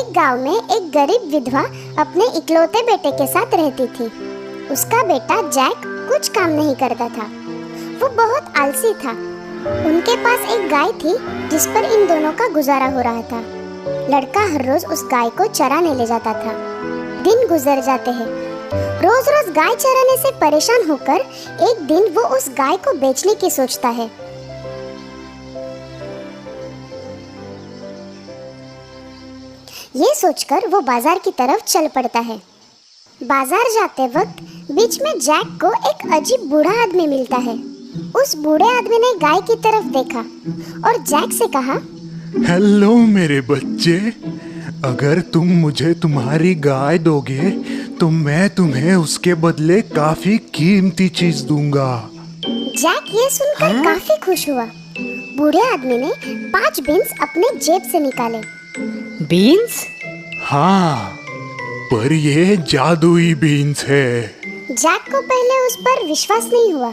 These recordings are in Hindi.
एक गांव में एक गरीब विधवा अपने इकलौते बेटे के साथ रहती थी। उसका बेटा जैक कुछ काम नहीं करता था। वो बहुत आलसी था। उनके पास एक गाय थी जिस पर इन दोनों का गुजारा हो रहा था। लड़का हर रोज उस गाय को चराने ले जाता था। दिन गुजर जाते हैं। रोज रोज गाय चराने से परेशान होकर एक दिन वो उस गाय को बेचने की सोचता है। ये सोचकर वो बाजार की तरफ चल पड़ता है। बाजार जाते वक्त बीच में जैक को एक अजीब बूढ़ा आदमी मिलता है। उस बूढ़े आदमी ने गाय की तरफ देखा और जैक से कहा, हेलो मेरे बच्चे, अगर तुम मुझे तुम्हारी गाय दोगे तो मैं तुम्हें उसके बदले काफी कीमती चीज दूंगा। जैक ये सुनकर काफी खुश हुआ। बूढ़े आदमी ने 5 बीन्स अपने जेब से निकाले। बीन्स? हाँ, पर ये जादुई बीन्स है। जैक को पहले उस पर विश्वास नहीं हुआ,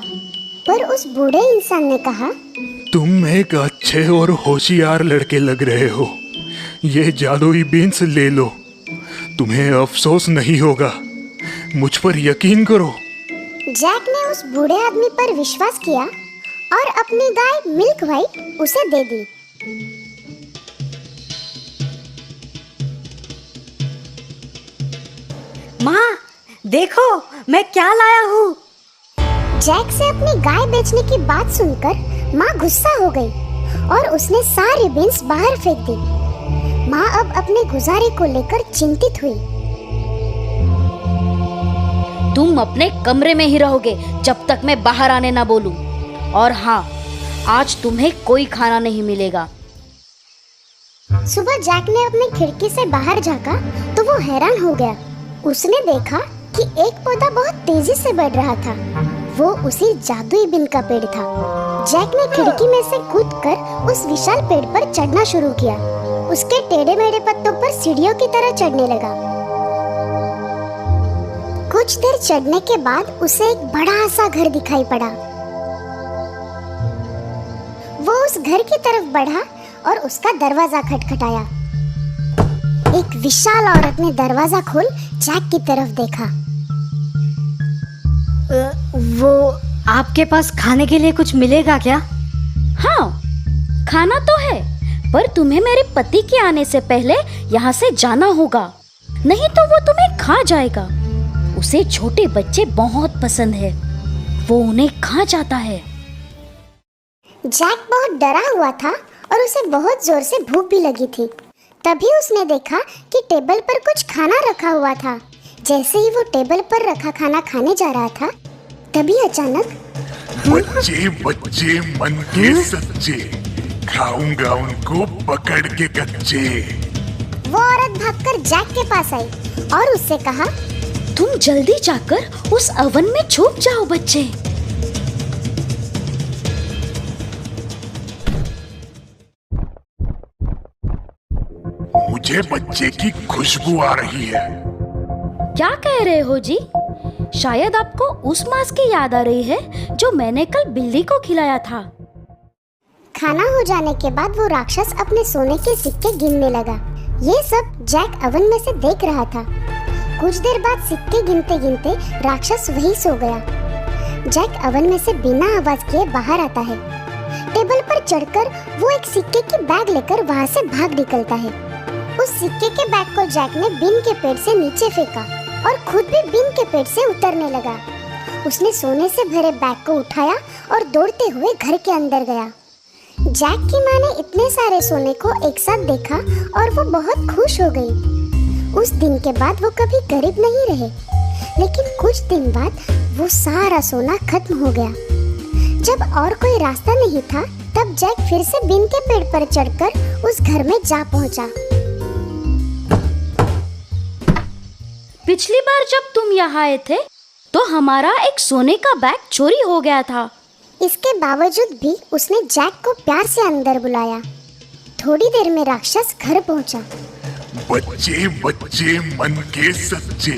पर उस बूढ़े इंसान ने कहा, तुम एक अच्छे और होशियार लड़के लग रहे हो। ये जादुई बीन्स ले लो, तुम्हें अफसोस नहीं होगा। मुझ पर यकीन करो। जैक ने उस बूढ़े आदमी पर विश्वास किया और अपनी गाय मिल्क व्हाइट उसे दे दी। माँ, देखो मैं क्या लाया हूँ। जैक से अपनी गाय बेचने की बात सुनकर माँ गुस्सा हो गई और उसने सारी बीन्स बाहर फेंक दी। माँ अब अपने गुजारे को लेकर चिंतित हुई। तुम अपने कमरे में ही रहोगे जब तक मैं बाहर आने ना बोलूं। और हाँ, आज तुम्हें कोई खाना नहीं मिलेगा। सुबह जैक ने अपनी खिड़की से बाहर झांका तो वो हैरान हो गया। उसने देखा कि एक पौधा बहुत तेजी से बढ़ रहा था। वो उसी जादुई बीन का पेड़ था। जैक ने खिड़की में से कूदकर उस विशाल पेड़ पर चढ़ना शुरू किया। उसके टेढ़े मेढ़े पत्तों पर सीढ़ियों की तरह चढ़ने लगा। कुछ देर चढ़ने के बाद उसे एक बड़ा सा घर दिखाई पड़ा। वो उस घर की तरफ बढ़ा और उसका दरवाजा खटखटाया। एक विशाल औरत ने दरवाजा खोल जैक की तरफ देखा। वो आपके पास खाने के लिए कुछ मिलेगा क्या? हाँ, खाना तो है, पर तुम्हें मेरे पति के आने से पहले यहाँ से जाना होगा, नहीं तो वो तुम्हें खा जाएगा। उसे छोटे बच्चे बहुत पसंद है, वो उन्हें खा जाता है। जैक बहुत डरा हुआ था और उसे बहुत जोर से भूख भी लगी थी। तभी उसने देखा कि टेबल पर कुछ खाना रखा हुआ था। जैसे ही वो टेबल पर रखा खाना खाने जा रहा था, तभी अचानक बच्चे बच्चे मन के सच्चे, खाऊंगा उनको पकड़ के कच्चे। वो औरत भागकर जैक के पास आई और उससे कहा, तुम जल्दी जाकर उस अवन में छुप जाओ बच्चे। मुझे बच्चे की खुशबू आ रही है। क्या कह रहे हो जी? शायद आपको उस मांस की याद आ रही है जो मैंने कल बिल्ली को खिलाया था। खाना हो जाने के बाद वो राक्षस अपने सोने के सिक्के गिनने लगा। ये सब जैक अवन में से देख रहा था। कुछ देर बाद सिक्के गिनते गिनते राक्षस वहीं सो गया। जैक अवन में से बिना आवाज किए बाहर आता है। टेबल पर चढ़कर वो एक सिक्के की बैग लेकर वहाँ से भाग निकलता है। उस सिक्के के बैग को जैक ने बीन के पेड़ से नीचे फेंका और खुद भी बीन के पेड़ से उतरने लगा। उसने सोने से भरे बैग को उठाया और दौड़ते हुए घर के अंदर गया। जैक की माँ ने इतने सारे सोने को एक साथ देखा और वो बहुत खुश हो गई। उस दिन के बाद वो कभी गरीब नहीं रहे। लेकिन कुछ दिन बाद वो सारा सोना खत्म हो गया। जब और कोई रास्ता नहीं था, तब जैक फिर से बीन के पेड़ पर चढ़कर उस घर में जा पहुंचा। पिछली बार जब तुम यहाँ आए थे तो हमारा एक सोने का बैग चोरी हो गया था। इसके बावजूद भी उसने जैक को प्यार से अंदर बुलाया। थोड़ी देर में राक्षस घर पहुंचा। बच्चे बच्चे मन के सच्चे,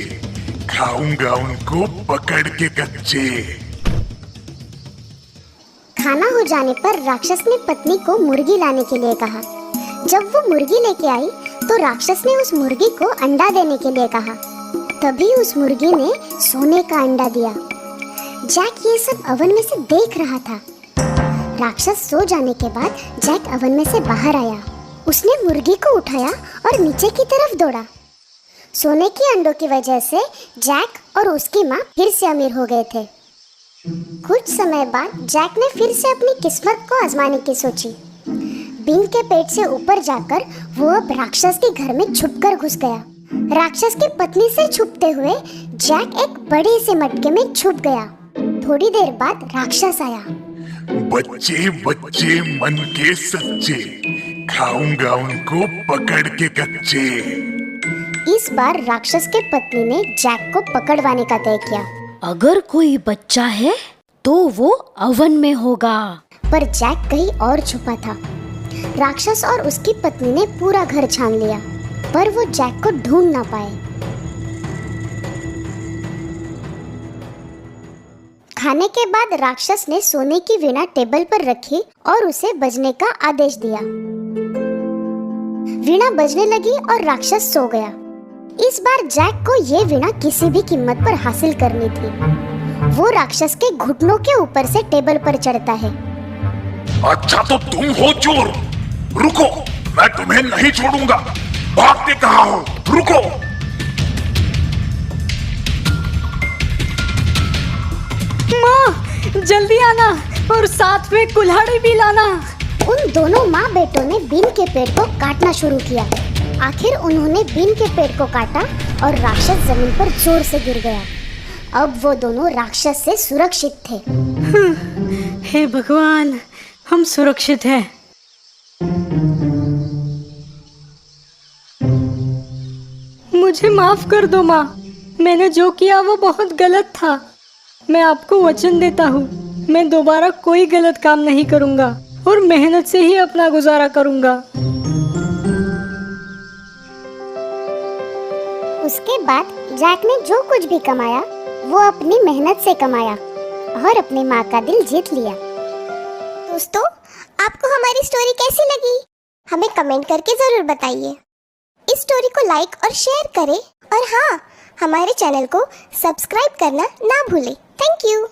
खाऊंगा उनको पकड़ के कच्चे। खाना हो जाने पर राक्षस ने पत्नी को मुर्गी लाने के लिए कहा। जब वो मुर्गी लेके आई तो राक्षस ने उस मुर्गी को अंडा देने के लिए कहा। तभी उस मुर्गी ने सोने का अंडा दिया। जैक ये सब ओवन में से देख रहा था। राक्षस सो जाने के बाद जैक ओवन में से बाहर आया। उसने मुर्गी को उठाया और नीचे की तरफ दौड़ा। सोने के अंडों की वजह से जैक और उसकी माँ फिर से अमीर हो गए थे। कुछ समय बाद जैक ने फिर से अपनी किस्मत को आजमाने की सोची। बीन के पेट से ऊपर जाकर वो अब राक्षस के घर में छुपकर घुस गया। राक्षस की पत्नी से छुपते हुए जैक एक बड़े से मटके में छुप गया। थोड़ी देर बाद राक्षस आया। बच्चे बच्चे मन के सच्चे, खाऊंगा उनको पकड़ के कच्चे। इस बार राक्षस के पत्नी ने जैक को पकड़वाने का तय किया। अगर कोई बच्चा है तो वो ओवन में होगा। पर जैक कहीं और छुपा था। राक्षस और उसकी पत्नी ने पूरा घर छान लिया, पर वो जैक को ढूंढ ना पाए। खाने के बाद राक्षस ने सोने की वीणा टेबल पर रखी और उसे बजने का आदेश दिया। वीणा बजने लगी और राक्षस सो गया। इस बार जैक को ये वीणा किसी भी कीमत पर हासिल करनी थी। वो राक्षस के घुटनों के ऊपर से टेबल पर चढ़ता है। अच्छा तो तुम हो चोर, रुको, मैं तुम्हें नहीं छोड़ूंगा। भागते कहाँ हो, रुको। माँ, जल्दी आना और साथ में कुल्हाड़ी भी लाना। उन दोनों माँ बेटों ने बीन के पेड़ को काटना शुरू किया। आखिर उन्होंने बीन के पेड़ को काटा और राक्षस जमीन पर जोर से गिर गया। अब वो दोनों राक्षस से सुरक्षित थे। हे भगवान, हम सुरक्षित हैं। मुझे माफ कर दो माँ, मैंने जो किया वो बहुत गलत था। मैं आपको वचन देता हूँ, मैं दोबारा कोई गलत काम नहीं करूँगा और मेहनत से ही अपना गुजारा करूँगा। उसके बाद जैक ने जो कुछ भी कमाया वो अपनी मेहनत से कमाया और अपनी माँ का दिल जीत लिया। दोस्तों, आपको हमारी स्टोरी कैसी लगी? हमें कमेंट करके जरूर बताइए। इस स्टोरी को लाइक और शेयर करें और हाँ, हमारे चैनल को सब्सक्राइब करना ना भूलें। Thank you.